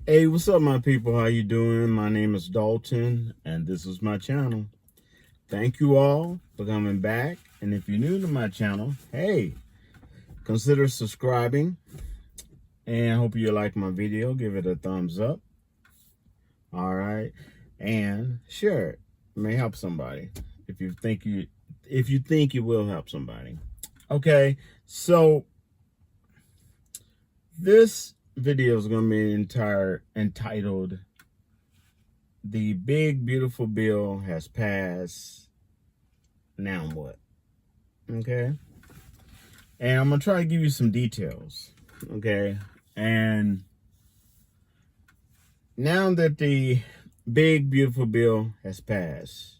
Hey, what's up, my people? How you doing? My name is Dalton, and this is my channel. Thank you all for coming back. And if you're new to my channel, hey, consider subscribing. And I hope you like my video. Give it a thumbs up. All right, and share it. It may help somebody if you think you will help somebody. Okay, so this video is going to be entitled "The Big Beautiful Bill Has Passed. Now what?" Okay, and I'm gonna try to give you some details. Okay, and now that the big beautiful bill has passed,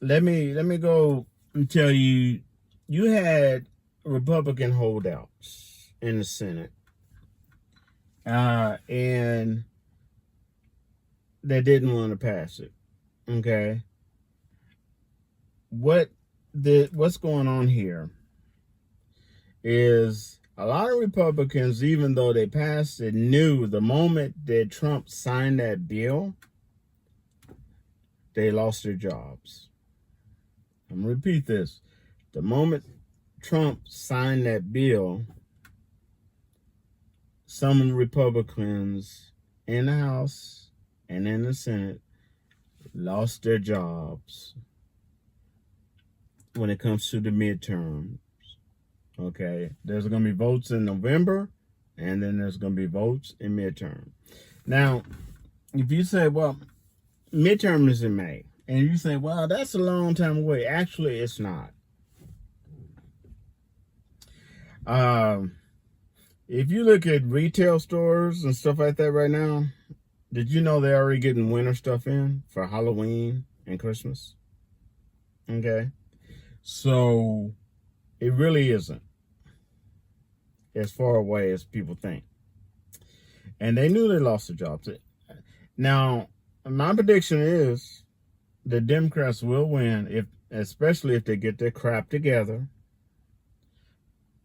let me go and tell you, you had Republican holdouts in the Senate, and they didn't want to pass it. Okay, what's going on here is a lot of Republicans, even though they passed it, knew the moment that Trump signed that bill, they lost their jobs. I'm going to repeat this. The moment Trump signed that bill, some Republicans in the House and in the Senate lost their jobs when it comes to the midterm. Okay, there's going to be votes in November, and then there's going to be votes in midterm. Now, if you say, well, midterm is in May, and you say, well, that's a long time away. Actually, it's not. If you look at retail stores and stuff like that right now, did you know they're already getting winter stuff in for Halloween and Christmas? Okay, so it really isn't as far away as people think. And they knew they lost their jobs. Now, my prediction is the Democrats will win, especially if they get their crap together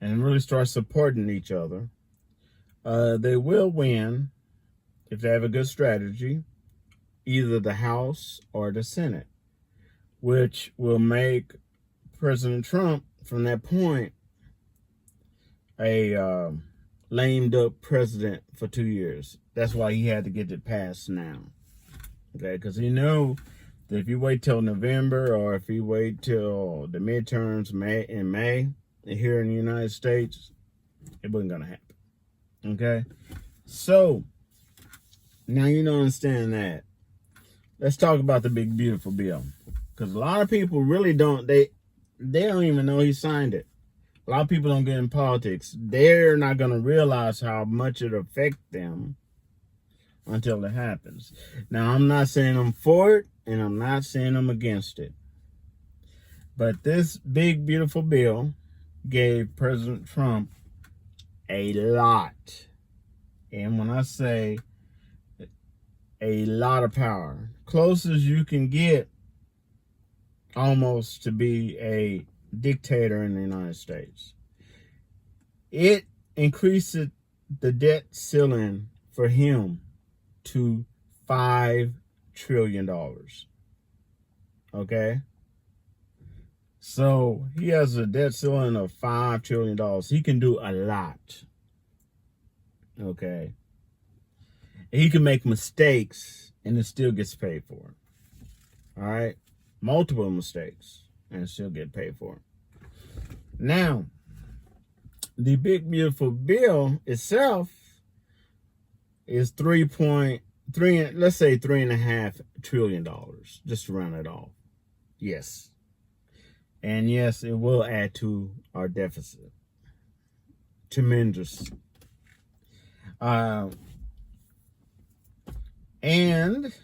and really start supporting each other. They will win if they have a good strategy, either the House or the Senate, which will make President Trump, from that point, a lamed up president for 2 years. That's why he had to get it passed now. Okay, because he knew that if you wait till November, or if you wait till the midterms in May here in the United States, it wasn't going to happen. Okay, so now you don't understand that. Let's talk about the big beautiful bill, because a lot of people really don't. They don't even know he signed it. A lot of people don't get in politics. They're not going to realize how much it affects them until it happens. Now, I'm not saying I'm for it, and I'm not saying I'm against it. But this big, beautiful bill gave President Trump a lot. And when I say a lot of power, close as you can get almost to be a dictator in the United States. It increased the debt ceiling for him to $5 trillion. Okay? So he has a debt ceiling of $5 trillion. He can do a lot. Okay? He can make mistakes and it still gets paid for. All right? Multiple mistakes and still get paid for. Now, the big beautiful bill itself is let's say $3.5 trillion, just to round it off. Yes. And yes, it will add to our deficit. Tremendous. And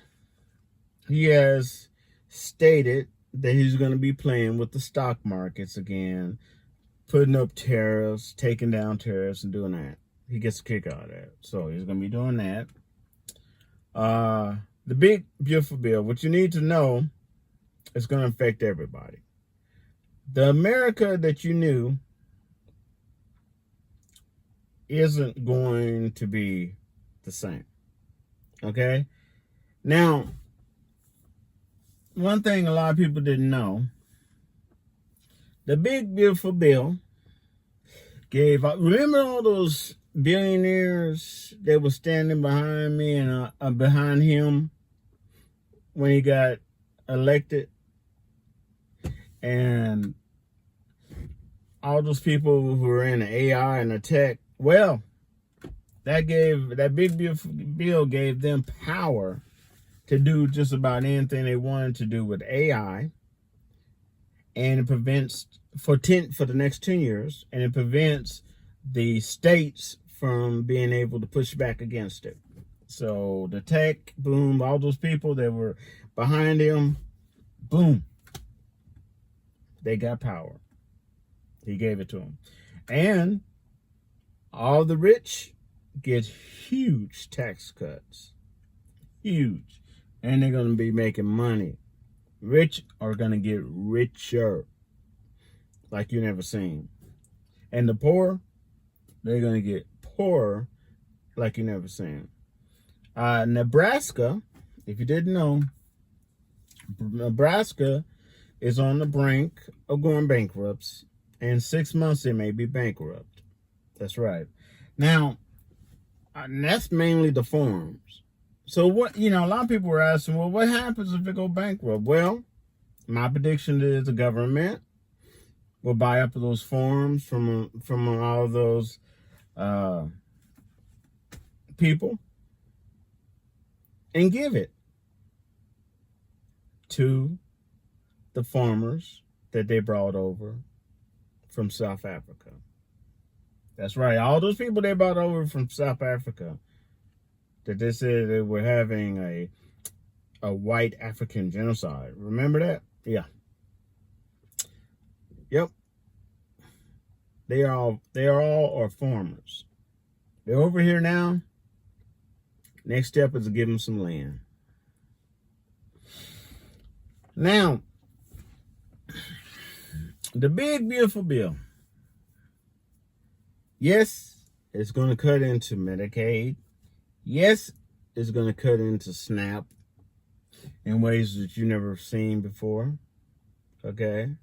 he has stated that he's going to be playing with the stock markets again, putting up tariffs, taking down tariffs, and doing that. He gets a kick out of that. So he's going to be doing that. The big, beautiful bill, what you need to know, is going to affect everybody. The America that you knew isn't going to be the same. Okay? Now, one thing a lot of people didn't know, the big beautiful bill gave up. Remember all those billionaires that were standing behind me and behind him when he got elected? And all those people who were in the AI and the tech, well, that big beautiful bill gave them power to do just about anything they wanted to do with AI, and it prevents for the next 10 years, and it prevents the states from being able to push back against it. So the tech boom, all those people that were behind him, boom, they got power. He gave it to them. And all the rich get huge tax cuts. Huge. And they're going to be making money. Rich are going to get richer like you never seen. And the poor, they're going to get poorer like you never seen. Nebraska, if you didn't know, Nebraska is on the brink of going bankrupt. In 6 months, they may be bankrupt. That's right. Now, that's mainly the farms. So what, a lot of people were asking, well, what happens if it go bankrupt? Well, my prediction is the government will buy up those farms from all of those people and give it to the farmers that they brought over from South Africa. That's right. All those people they brought over from South Africa that they said they were having a white African genocide. Remember that? Yeah. Yep. They are all farmers. They're over here now. Next step is to give them some land. Now, the big beautiful bill. Yes, it's going to cut into Medicaid. Yes, it's going to cut into SNAP in ways that you never seen before. Okay?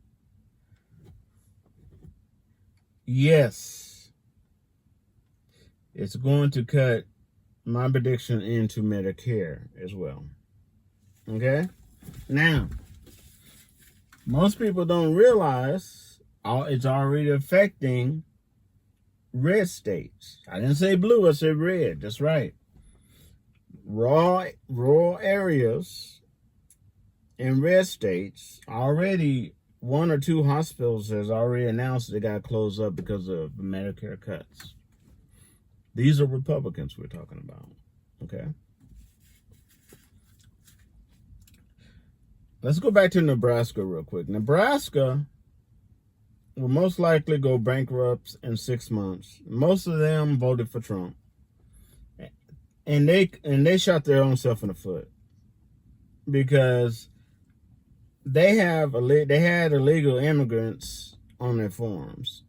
Yes, it's going to cut, my prediction, into Medicare as well. Okay? Now, most people don't realize it's already affecting red states. I didn't say blue, I said red. That's right. Rural areas in red states, already 1 or 2 hospitals has already announced they got to close up because of the Medicare cuts. These are Republicans we're talking about. Okay? Let's go back to Nebraska real quick. Nebraska will most likely go bankrupt in 6 months. Most of them voted for Trump. And they shot their own self in the foot. Because they had illegal immigrants on their farms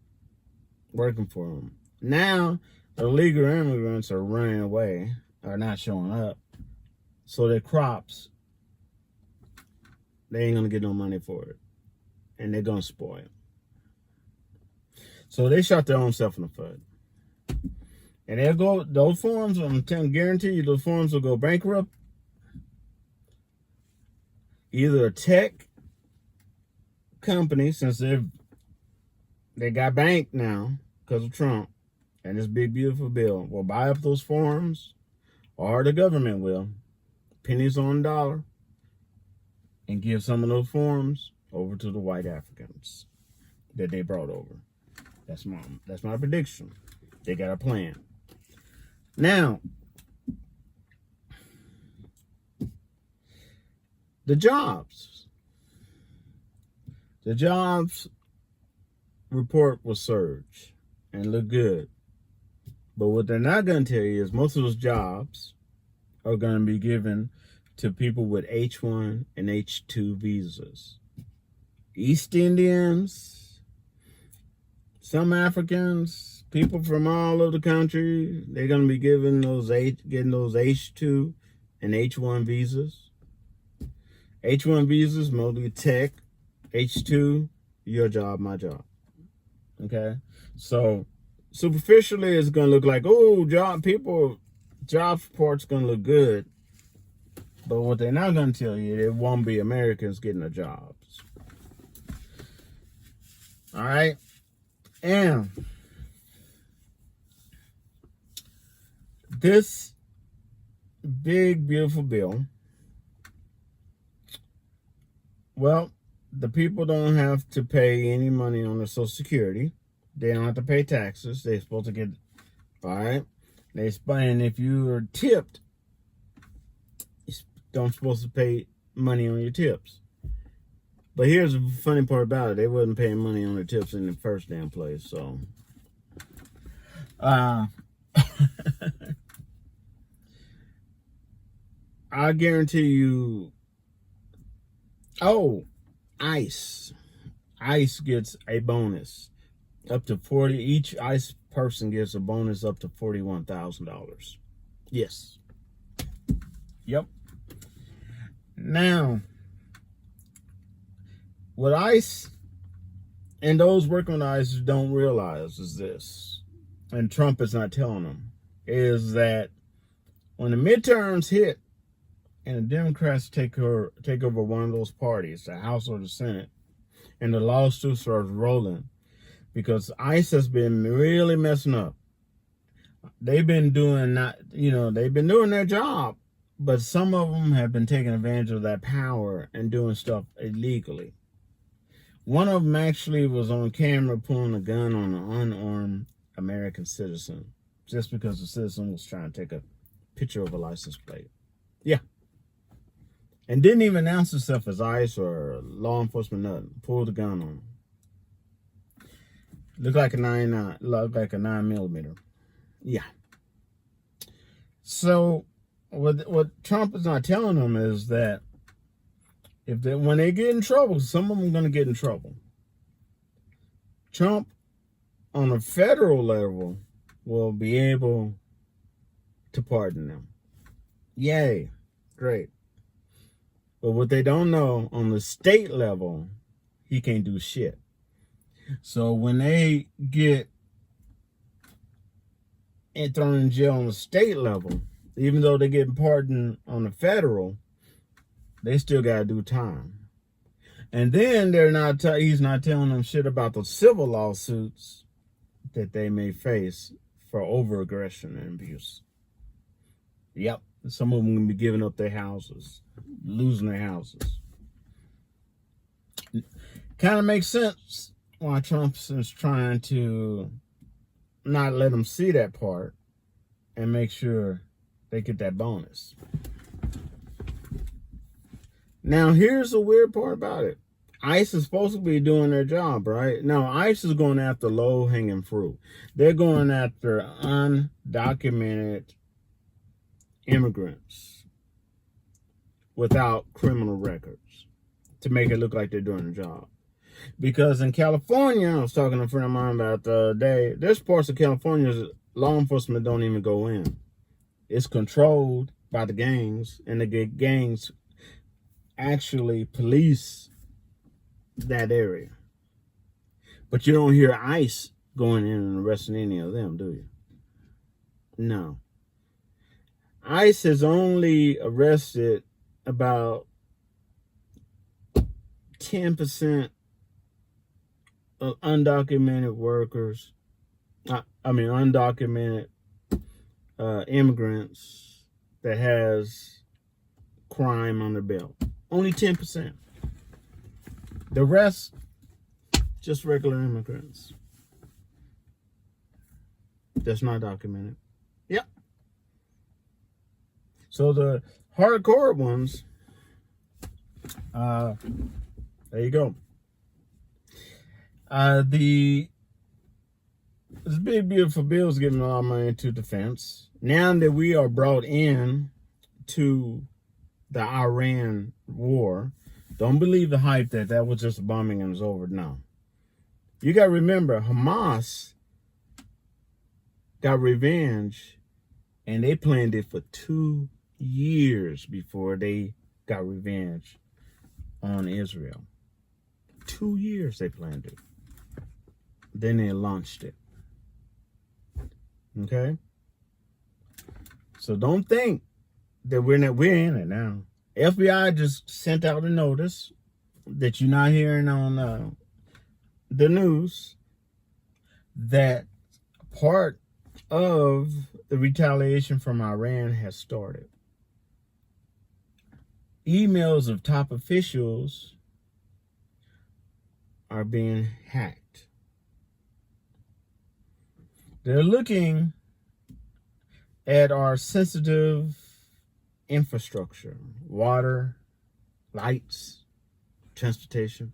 working for them. Now, illegal immigrants are running away, are not showing up. So their crops, they ain't going to get no money for it. And they're going to spoil it. So they shot their own self in the foot. And they'll go, those farms, I'm guarantee you, those farms will go bankrupt. Either a tech company, since they got banked now because of Trump and this big beautiful bill, will buy up those farms, or the government will, pennies on the dollar, and give some of those farms over to the white Africans that they brought over. That's my prediction. They got a plan. Now, the jobs report will surge and look good. But what they're not going to tell you is most of those jobs are going to be given to people with H-1 and H-2 visas. East Indians, some Africans, people from all over the country, they're going to be getting those H-2 and H1 visas. H1 visas, mostly tech. H2, your job, my job. Okay? So, superficially, it's going to look like, oh, job support's going to look good. But what they're not going to tell you, it won't be Americans getting the jobs. All right? And this big, beautiful bill, well, the people don't have to pay any money on their Social Security. They don't have to pay taxes. They're supposed to get, all right? And if you are tipped, you don't supposed to pay money on your tips. But here's the funny part about it. They wasn't paying money on their tips in the first damn place, so. I guarantee you, ICE. ICE gets a bonus up to 40. Each ICE person gets a bonus up to $41,000. Yes. Yep. Now, what ICE and those working on ICE don't realize is this, and Trump is not telling them, is that when the midterms hit and the Democrats take over one of those parties, the House or the Senate, and the lawsuits are rolling, because ICE has been really messing up. They've been doing their job, but some of them have been taking advantage of that power and doing stuff illegally. One of them actually was on camera pulling a gun on an unarmed American citizen, just because the citizen was trying to take a picture of a license plate. Yeah. And didn't even announce himself as ICE or law enforcement, nothing. Pulled the gun on him. Looked like a 9mm. Yeah. So what Trump is not telling them is that when they get in trouble, some of them are going to get in trouble. Trump, on a federal level, will be able to pardon them. Yay. Great. But what they don't know, on the state level, he can't do shit. So when they get thrown in jail on the state level, even though they're getting pardoned on the federal, they still got to do time. And then he's not telling them shit about the civil lawsuits that they may face for over-aggression and abuse. Yep. Some of them going to be giving up their houses, losing their houses. Kind of makes sense why Trump is trying to not let them see that part and make sure they get that bonus. Now, here's the weird part about it. ICE is supposed to be doing their job, right? Now, ICE is going after low-hanging fruit. They're going after undocumented immigrants without criminal records to make it look like they're doing a job. Because in California, I was talking to a friend of mine about the other day, there's parts of California law enforcement don't even go in. It's controlled by the gangs, and the gangs actually police that area. But you don't hear ICE going in and arresting any of them, do you? No. ICE has only arrested about 10% of undocumented workers, undocumented immigrants that has crime on their belt. Only 10%. The rest, just regular immigrants. That's not documented. Yep. So the hardcore ones, there you go. This big beautiful bill is giving a lot of money to defense. Now that we are brought in to the Iran war, don't believe the hype that was just a bombing and it's over. No. You got to remember, Hamas got revenge, and they planned it for 2 years before they got revenge on Israel. 2 years they planned it. Then they launched it. Okay? So don't think that we're in it now. FBI just sent out a notice that you're not hearing on the news that part of the retaliation from Iran has started. Emails of top officials are being hacked. They're looking at our sensitive infrastructure, water, lights, transportation.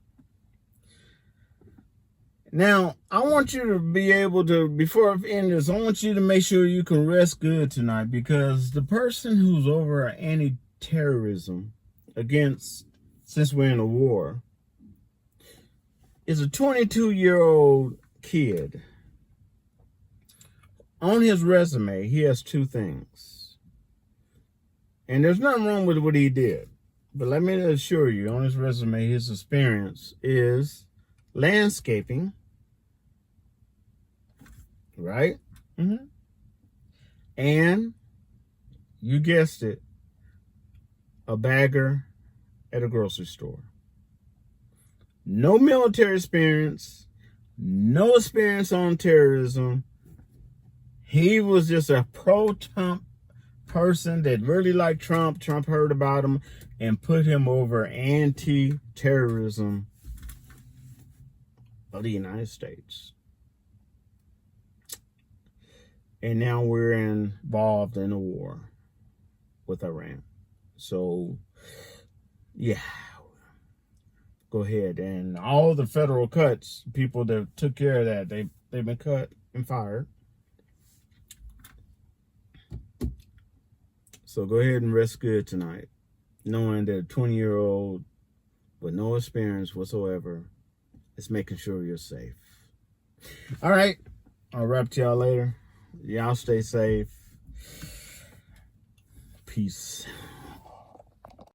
Now, I want you to be able to, before I end this, I want you to make sure you can rest good tonight, because the person who's over anti-terrorism against, since we're in a war, is a 22-year-old kid. On his resume, he has 2 things. And there's nothing wrong with what he did. But let me assure you, on his resume, his experience is landscaping, right? Mm-hmm. And, you guessed it, a bagger at a grocery store. No military experience, no experience on terrorism. He was just a pro-Trump person that really liked Trump. Trump heard about him and put him over anti-terrorism of the United States. And now we're involved in a war with Iran. So, yeah. Go ahead. And all the federal cuts, people that took care of that, they've been cut and fired. So go ahead and rest good tonight, knowing that a 20-year-old with no experience whatsoever is making sure you're safe. All right. I'll wrap to y'all later. Y'all stay safe. Peace.